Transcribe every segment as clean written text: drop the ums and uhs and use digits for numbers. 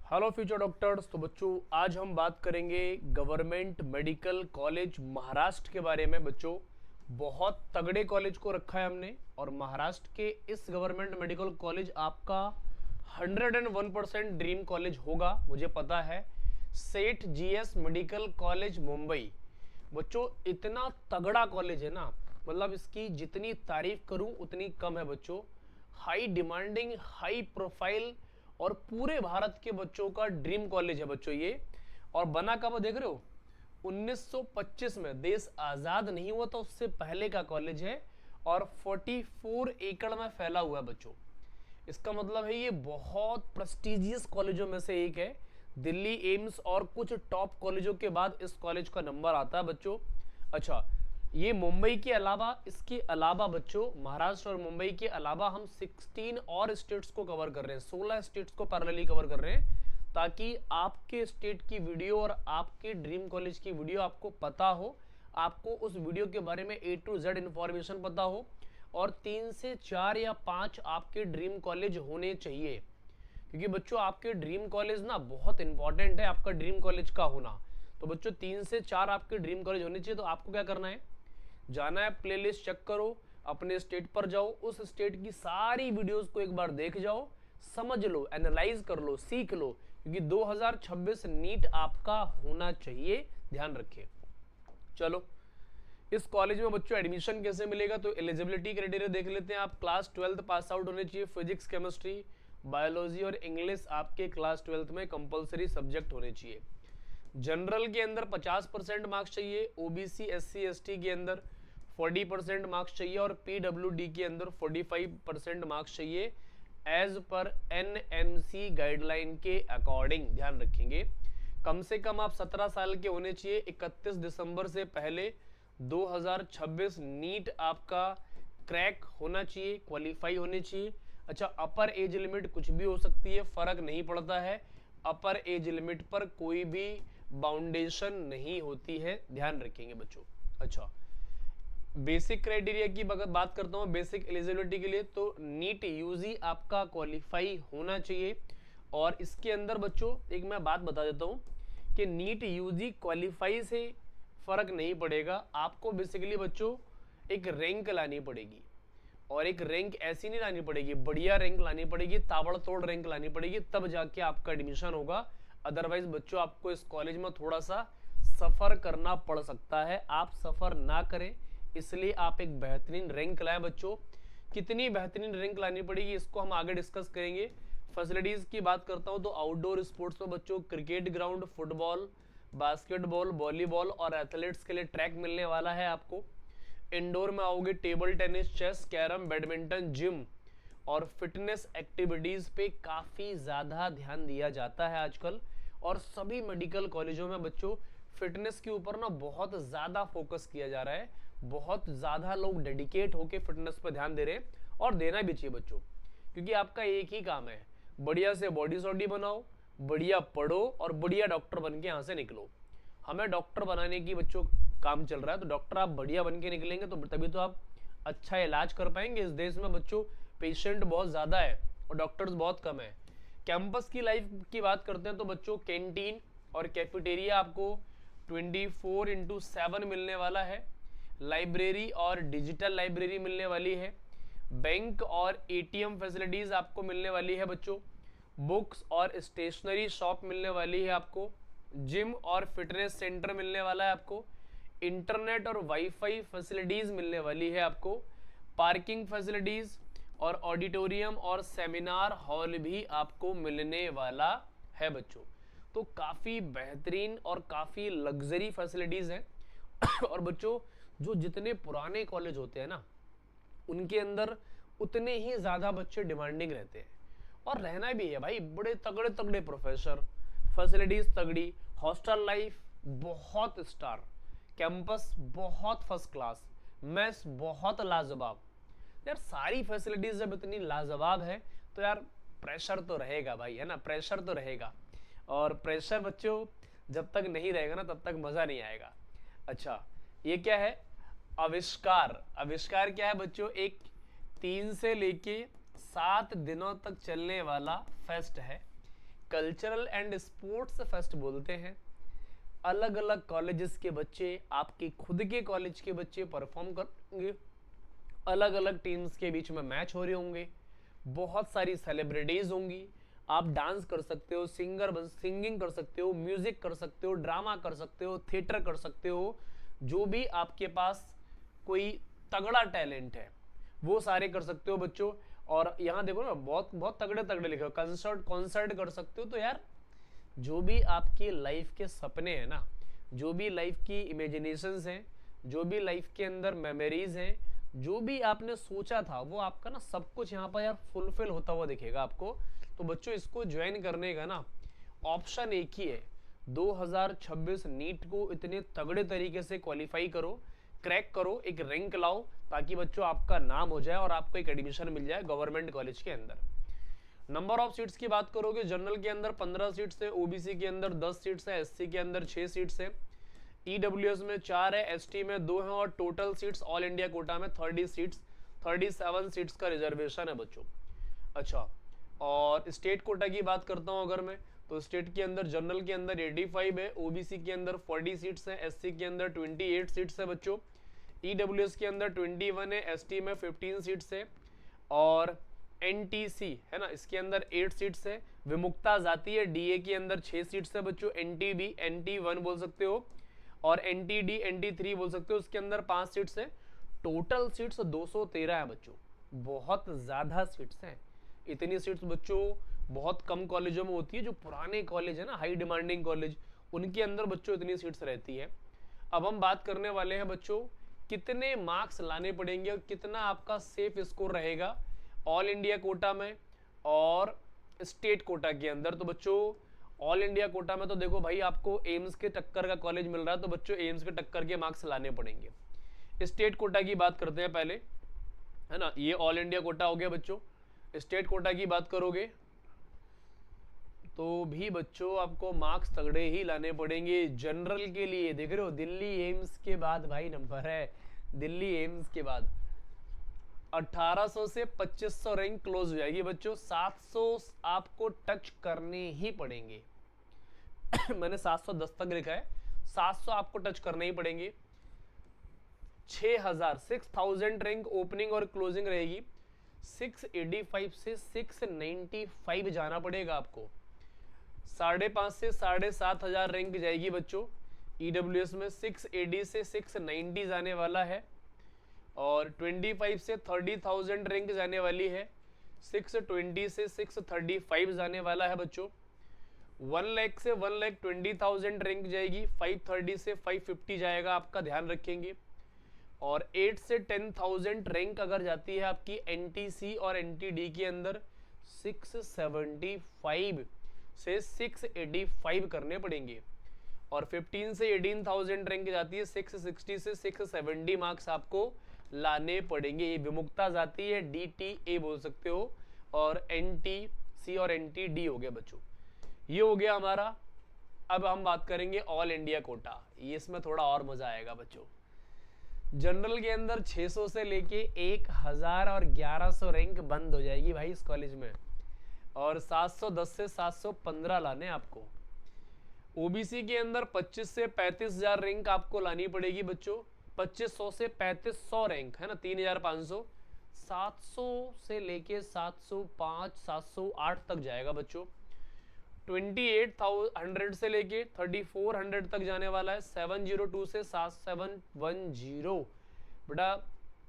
Hello future doctors. तो बच्चों आज हम बात करेंगे गवर्नमेंट मेडिकल कॉलेज महाराष्ट्र के बारे में। बच्चों बहुत तगड़े कॉलेज को रखा है हमने, और महाराष्ट्र के इस गवर्नमेंट मेडिकल कॉलेज आपका 101% ड्रीम कॉलेज होगा, मुझे पता है। सेठ जीएस मेडिकल कॉलेज मुंबई। बच्चों इतना तगड़ा कॉलेज है ना, मतलब इसकी जितनी तारीफ करूं उतनी कम है बच्चों। हाई डिमांडिंग, हाई प्रोफाइल, और पूरे भारत के बच्चों का ड्रीम कॉलेज है बच्चों ये। और बना कब देख रहे हो? 1925 में, देश आजाद नहीं हुआ था उससे पहले का कॉलेज है, और 44 एकड़ में फैला हुआ है बच्चों। इसका मतलब है ये बहुत प्रेस्टिजियस कॉलेजों में से एक है। दिल्ली एम्स और कुछ टॉप कॉलेजों के बाद इस कॉलेज का नंबर आता है बच्चों। अच्छा, ये मुंबई के अलावा, इसके अलावा बच्चों महाराष्ट्र और मुंबई के अलावा हम 16 और स्टेट्स को कवर कर रहे हैं, 16 स्टेट्स को पैरेलली कवर कर रहे हैं, ताकि आपके स्टेट की वीडियो और आपके ड्रीम कॉलेज की वीडियो आपको पता हो, आपको उस वीडियो के बारे में A to Z इंफॉर्मेशन पता हो, और 3 से 4 या 5 आपके ड्रीम कॉलेज होने चाहिए। क्योंकि बच्चों आपके ड्रीम कॉलेज ना बहुत इंपॉर्टेंट है, आपका ड्रीम कॉलेज का होना। तो बच्चों 3 से 4 आपके ड्रीम कॉलेज होने चाहिए। तो आपको क्या करना है, जाना है, प्लेलिस्ट चेक करो, अपने स्टेट पर जाओ, उस स्टेट की सारी वीडियोस को एक बार देख जाओ, समझ लो, एनालाइज कर लो, सीख लो, क्योंकि 2026 नीट आपका होना चाहिए, ध्यान रखिए। चलो, इस कॉलेज में बच्चों एडमिशन कैसे मिलेगा, तो एलिजिबिलिटी क्राइटेरिया देख लेते हैं। आप क्लास 12 पास आउट होने चाहिए। फिजिक्स, केमिस्ट्री, बायोलॉजी और इंग्लिश आपके क्लास 12 में कंपलसरी सब्जेक्ट होने चाहिए। जनरल के अंदर 50% मार्क्स चाहिए, ओबीसी एससी एसटी के अंदर 40% मार्क्स चाहिए, और पीडब्ल्यूडी के अंदर 45% मार्क्स चाहिए, एज पर एनएमसी गाइडलाइन के अकॉर्डिंग, ध्यान रखेंगे। कम से कम आप 17 साल के होने चाहिए। 31 दिसंबर से पहले 2026 नीट आपका क्रैक होना चाहिए, क्वालिफाई होने चाहिए। अच्छा, अपर एज लिमिट कुछ भी हो सकती है, फर्क नहीं पड़ता है। अपर एज लिमिट पर कोई भी बाउंडेशन नहीं होती है, ध्यान रखेंगे बच्चों। अच्छा, बेसिक क्राइटेरिया की बात करता हूँ, बेसिक एलिजिबिलिटी के लिए, तो नीट यूजी आपका क्वालिफाई होना चाहिए। और इसके अंदर बच्चों एक मैं बात बता देता हूँ कि नीट यूजी क्वालिफाई से फर्क नहीं पड़ेगा, आपको बेसिकली बच्चों एक रैंक लानी पड़ेगी, और एक रैंक ऐसी नहीं लानी पड़ेगी, बढ़िया रैंक लानी पड़ेगी, ताबड़तोड़ रैंक लानी पड़ेगी, तब जाके आपका एडमिशन होगा। अदरवाइज बच्चों आपको इस कॉलेज में थोड़ा सा सफर करना पड़ सकता है, आप सफर ना करें, इसलिए आप एक बेहतरीन रैंक लाएं बच्चों। कितनी बेहतरीन रैंक लानी पड़ेगी इसको हम आगे डिस्कस करेंगे। फैसिलिटीज की बात करता हूं तो आउटडोर स्पोर्ट्स में बच्चों cricket ground, football, basketball, volleyball और एथलेट्स के लिए ट्रैक मिलने वाला है आपको। इंडोर में आओगे, table tennis, chess, carrom, badminton, gym और फिटनेस एक्टिविटीज पे काफी ज्यादा ध्यान दिया जाता है आजकल, और सभी मेडिकल कॉलेजों में बच्चों फिटनेस के ऊपर ना बहुत ज्यादा फोकस किया जा रहा है, बहुत ज्यादा लोग डेडिकेट होके फिटनेस पर ध्यान दे रहे हैं, और देना भी चाहिए बच्चों, क्योंकि आपका एक ही काम है, बढ़िया से बॉडी सॉडी बनाओ, बढ़िया पढ़ो और बढ़िया डॉक्टर बन के यहाँ से निकलो। हमें डॉक्टर बनाने की बच्चों काम चल रहा है, तो डॉक्टर आप बढ़िया बन के निकलेंगे तो तभी तो आप अच्छा इलाज कर पाएंगे। इस देश में बच्चों पेशेंट बहुत ज्यादा है और डॉक्टर्स बहुत कम है। कैंपस की लाइफ की बात करते हैं तो बच्चों कैंटीन और कैफेटेरिया आपको 24/7 मिलने वाला है। लाइब्रेरी और डिजिटल लाइब्रेरी मिलने वाली है। बैंक और एटीएम फैसिलिटीज आपको मिलने वाली है बच्चों। बुक्स और स्टेशनरी शॉप मिलने वाली है आपको। जिम और फिटनेस सेंटर मिलने वाला है आपको। इंटरनेट और वाईफाई फैसिलिटीज मिलने वाली है आपको। पार्किंग फैसिलिटीज और ऑडिटोरियम और सेमिनार हॉल भी आपको मिलने वाला है बच्चों। तो काफी बेहतरीन और काफी लग्जरी फैसिलिटीज है। और बच्चों जो जितने पुराने कॉलेज होते हैं ना, उनके अंदर उतने ही ज्यादा बच्चे डिमांडिंग रहते हैं, और रहना भी है भाई। बड़े तगड़े तगड़े प्रोफेसर, फैसिलिटीज तगड़ी, हॉस्टल लाइफ बहुत स्टार, कैंपस बहुत फर्स्ट क्लास, मेस बहुत लाजवाब। यार सारी फैसिलिटीज जब इतनी लाजवाब है तो यार प्रेशर तो रहेगा भाई, है ना, प्रेशर तो रहेगा। और प्रेशर बच्चों जब तक नहीं रहेगा ना तब तक मजा नहीं आएगा। अच्छा, ये क्या है? आविष्कार। आविष्कार क्या है बच्चों? एक 3 से लेके 7 दिनों तक चलने वाला फेस्ट है। कल्चरल एंड स्पोर्ट्स फेस्ट बोलते हैं। अलग अलग कॉलेजेस के बच्चे, आपके खुद के कॉलेज के बच्चे परफॉर्म करेंगे, अलग अलग टीम्स के बीच में मैच हो रहे होंगे, बहुत सारी सेलिब्रिटीज होंगी, आप डांस कर सकते हो, सिंगिंग कर सकते हो, म्यूजिक कर सकते हो, ड्रामा कर सकते हो, थिएटर कर सकते हो, जो भी आपके पास कोई तगड़ा टैलेंट है वो सारे कर सकते हो बच्चों। और यहाँ देखो ना, बहुत बहुत तगड़े तगड़े लिखे हो, कॉन्सर्ट कर सकते हो। तो यार जो भी आपकी लाइफ के सपने हैं ना, जो भी लाइफ की इमेजिनेशंस हैं, जो भी लाइफ के अंदर मेमोरीज हैं, जो भी आपने सोचा था वो आपका ना सब कुछ यहाँ पर यार फुलफिल होता हुआ दिखेगा आपको। तो बच्चों इसको ज्वाइन करने का ना ऑप्शन एक ही है, 2026 नीट को इतने तगड़े तरीके से क्वालिफाई करो, क्रैक करो, एक रैंक लाओ, ताकि बच्चों आपका नाम हो जाए और आपको एक एडमिशन मिल जाए गवर्नमेंट कॉलेज के अंदर। नंबर ऑफ सीट्स की बात करोगे, जनरल के अंदर 15 सीट्स है, ओबीसी के अंदर 10 सीट्स है, एससी के अंदर 6 सीट्स है, ईडब्ल्यूएस में 4 है, एसटी में 2 है, और total seats all India quota में 37 सीट्स का रिजर्वेशन है बच्चों। अच्छा, और स्टेट कोटा की बात करता हूं अगर मैं, तो स्टेट के अंदर जनरल के अंदर 85 है, ओबीसी के अंदर 40 सीट्स है, एससी के अंदर 28 सीट्स है बच्चों, ईडब्ल्यूएस के अंदर 21 है, एसटी में 15 सीट्स है, और एनटीसी है ना, इसके अंदर 8 सीट्स है, विमुक्ता जाति है, डीए के अंदर 6 सीट्स है बच्चों, एनटीबी NT1 बोल सकते हो, और NTD NT3 बोल सकते हो, उसके अंदर 5 सीट्स है। टोटल सीट्स 213 है बच्चों, बहुत ज्यादा सीट्स हैं। इतनी सीट्स बच्चों बहुत कम कॉलेजों में होती है, जो पुराने कॉलेज है ना, हाई डिमांडिंग कॉलेज, उनके अंदर बच्चों इतनी सीट्स रहती है। अब हम बात करने वाले हैं बच्चों कितने मार्क्स लाने पड़ेंगे और कितना आपका सेफ स्कोर रहेगा ऑल इंडिया कोटा में और स्टेट कोटा के अंदर। तो बच्चों ऑल इंडिया कोटा में तो देखो भाई आपको एम्स के टक्कर का कॉलेज मिल रहा है, तो बच्चों एम्स के टक्कर के मार्क्स लाने पड़ेंगे। स्टेट कोटा की बात करते हैं पहले, है ना, ये ऑल इंडिया कोटा हो गया बच्चों। स्टेट कोटा की बात करोगे तो भी बच्चों आपको मार्क्स तगड़े ही लाने पड़ेंगे। जनरल के लिए देख रहे हो, दिल्ली एम्स के बाद भाई नंबर है, दिल्ली एम्स के बाद 1800 से 2500 रैंक क्लोज हो जाएगी बच्चों, 700 आपको टच करने ही पड़ेंगे। मैंने 710 तक लिखा है, 700 आपको टच करने ही पड़ेंगे। 6000 रैंक ओपनिंग और क्लोजिंग रहेगी, 685 से 695 जाना पड़ेगा आपको। 5.5 से 7,500 रैंक जाएगी बच्चों। ईडब्ल्यूएस में 680 से 690 जाने वाला है, और 25 से 30,000 रैंक जाने वाली है, 620 से 635 जाने वाला है बच्चों। 1 लाख से 1,20,000 रैंक जाएगी, 530 से 550 जाएगा आपका, ध्यान रखेंगे। और 8 से 10,000 रैंक अगर जाती है आपकी एनटीसी और एनटीडी के अंदर, 675 से 685 करने पड़ेंगे। और 15 से 18,000 रैंक जाती है, 660 से 670 मार्क्स आपको लाने पड़ेंगे। ये विमुक्ता जाती है, DTA बोल सकते हो, और NTC और NTD हो गया बच्चों। ये हो गया हमारा। अब हम बात करेंगे ऑल इंडिया कोटा, ये इसमें थोड़ा और मजा आएगा बच्चों। जनरल के अंदर 600 से लेके 1000 और 1100 रैंक बंद हो जाएगी भाई इस कॉलेज में, और 710 से 715 लाने आपको। ओबीसी के अंदर 25 से 35,000 रैंक आपको लानी पड़ेगी बच्चों, 2500 से 3500 रैंक है ना, 3500, 700 से लेके 705 708 तक जाएगा बच्चों। 2800 से लेके 3400 तक जाने वाला है, 702 से 7710। बेटा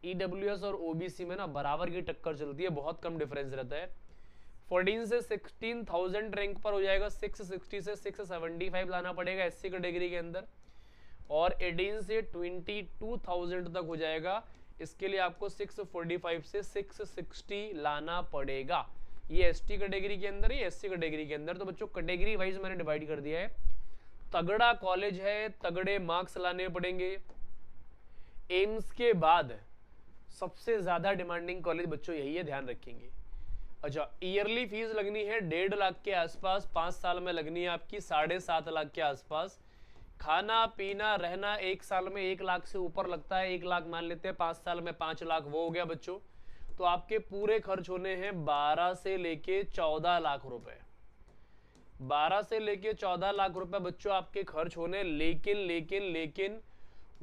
ईडब्ल्यूएस और ओबीसी में ना बराबर की टक्कर चलती है, बहुत कम डिफरेंस रहता है। 14 से 16,000 रैंक पर हो जाएगा, 660 से 675 लाना पड़ेगा एससी कैटेगरी के अंदर, और 18 से 22,000 तक हो जाएगा, इसके लिए आपको 645 से 660 लाना पड़ेगा। ये एसटी कैटेगरी के अंदर, ये एससी कैटेगरी के अंदर। तो बच्चों कैटेगरी वाइज मैंने डिवाइड कर दिया है। तगड़ा कॉलेज है, तगड़े मार्क्स लाने पड़ेंगे। एम्स के बाद सबसे ज्यादा डिमांडिंग कॉलेज बच्चों यही है, ध्यान रखेंगे। अच्छा, ईयरली फीस लगनी है 1.5 लाख के आसपास, 5 साल में लगनी है आपकी 7.5 लाख के आसपास। खाना पीना रहना 1 साल में 1 लाख से ऊपर लगता है, 1 लाख मान लेते हैं, 5 साल में 5 लाख, वो हो गया बच्चों। तो आपके पूरे खर्च होने हैं 12 से लेके 14 लाख रुपए। 12 से लेके 14 लाख रुपए बच्चों आपके खर्च होने, लेकिन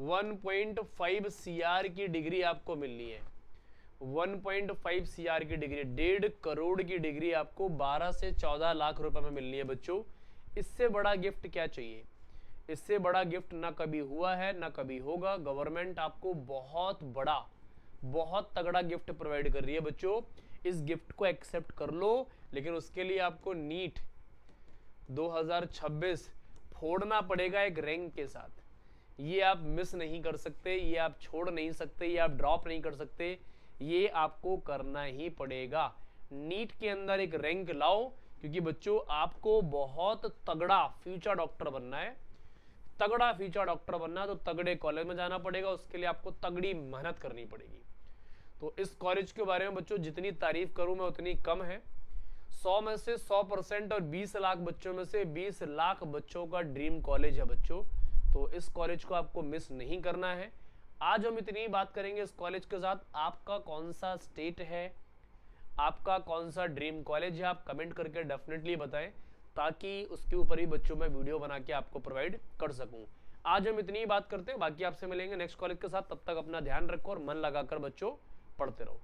1.5 CR की डिग्री आपको मिलनी है। 1.5 CR की डिग्री, 1.5 करोड़ की डिग्री आपको 12 से 14 लाख रुपए में मिलनी है बच्चों। इससे बड़ा गिफ्ट क्या चाहिए? इससे बड़ा गिफ्ट ना कभी हुआ है ना कभी होगा। गवर्नमेंट आपको बहुत बड़ा, बहुत तगड़ा गिफ्ट प्रोवाइड कर रही है बच्चों। इस गिफ्ट को एक्सेप्ट कर लो, लेकिन उसके लिए आपको नीट 2026 फोड़ना पड़ेगा एक रैंक के साथ। ये आप मिस नहीं कर सकते, ये आप छोड़ नहीं सकते, ये आप ड्रॉप नहीं कर सकते, ये आपको करना ही पड़ेगा। नीट के अंदर एक रैंक लाओ, क्योंकि बच्चों आपको बहुत तगड़ा फ्यूचर डॉक्टर बनना है। तगड़ा फ्यूचर डॉक्टर बनना है तो तगड़े कॉलेज में जाना पड़ेगा, उसके लिए आपको तगड़ी मेहनत करनी पड़ेगी। तो इस कॉलेज के बारे में बच्चों जितनी तारीफ करूं मैं उतनी कम है। 100 में से 100% और 20 लाख बच्चों में से 20 लाख बच्चों का ड्रीम कॉलेज है बच्चों। तो इस कॉलेज को आपको मिस नहीं करना है। आज हम इतनी बात करेंगे इस कॉलेज के साथ। आपका कौन सा स्टेट है, आपका कौन सा ड्रीम कॉलेज है, आप कमेंट करके डेफिनेटली बताएं, ताकि उसके ऊपर ही बच्चों में वीडियो बना के आपको प्रोवाइड कर सकूं। आज हम इतनी ही बात करते हैं, बाकी आपसे मिलेंगे नेक्स्ट कॉलेज के साथ। तब तक अपना ध्यान रखो और मन लगाकर बच्चों पढ़ते रहो।